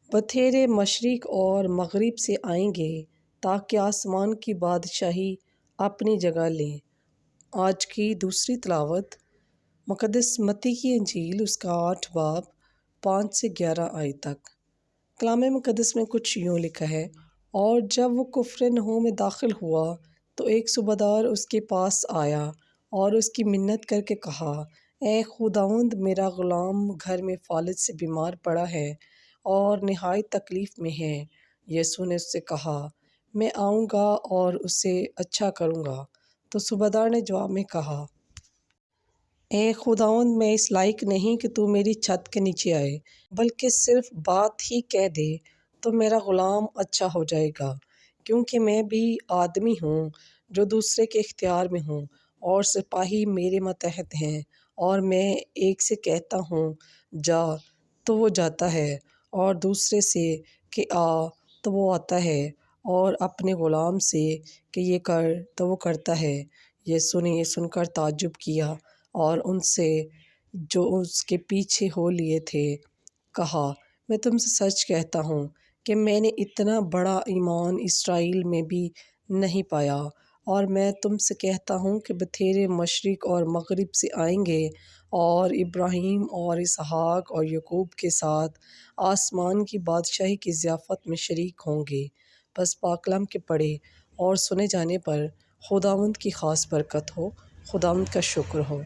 بتھیرے مشرق اور مغرب سے آئیں گے تاکہ آسمان کی بادشاہی اپنی جگہ لیں۔ آج کی دوسری تلاوت مقدس متی کی انجیل اس کا 8 باب 5 سے 11 آیت تک۔ کلام مقدس میں کچھ یوں لکھا ہے، اور جب وہ کفر نحوم میں داخل ہوا تو ایک صوبیدار اس کے پاس آیا اور اس کی منت کر کے کہا، اے خداوند، میرا غلام گھر میں فالج سے بیمار پڑا ہے اور نہایت تکلیف میں ہے۔ یسوع نے اس سے کہا، میں آؤں گا اور اسے اچھا کروں گا۔ تو صوبیدار نے جواب میں کہا، اے خداوند، میں اس لائق نہیں کہ تو میری چھت کے نیچے آئے، بلکہ صرف بات ہی کہہ دے تو میرا غلام اچھا ہو جائے گا، کیونکہ میں بھی آدمی ہوں جو دوسرے کے اختیار میں ہوں، اور سپاہی میرے ماتحت ہیں، اور میں ایک سے کہتا ہوں جا تو وہ جاتا ہے، اور دوسرے سے کہ آ تو وہ آتا ہے، اور اپنے غلام سے کہ یہ کر تو وہ کرتا ہے۔ یسوع نے یہ سن کر تعجب کیا اور ان سے جو اس کے پیچھے ہو لیے تھے کہا، میں تم سے سچ کہتا ہوں کہ میں نے اتنا بڑا ایمان اسرائیل میں بھی نہیں پایا۔ اور میں تم سے کہتا ہوں کہ بتھیرے مشرق اور مغرب سے آئیں گے اور ابراہیم اور اسحاق اور یعقوب کے ساتھ آسمان کی بادشاہی کی ضیافت میں شریک ہوں گے۔ بس پاک کلام کے پڑھے اور سنے جانے پر خداوند کی خاص برکت ہو۔ خداوند کا شکر ہو۔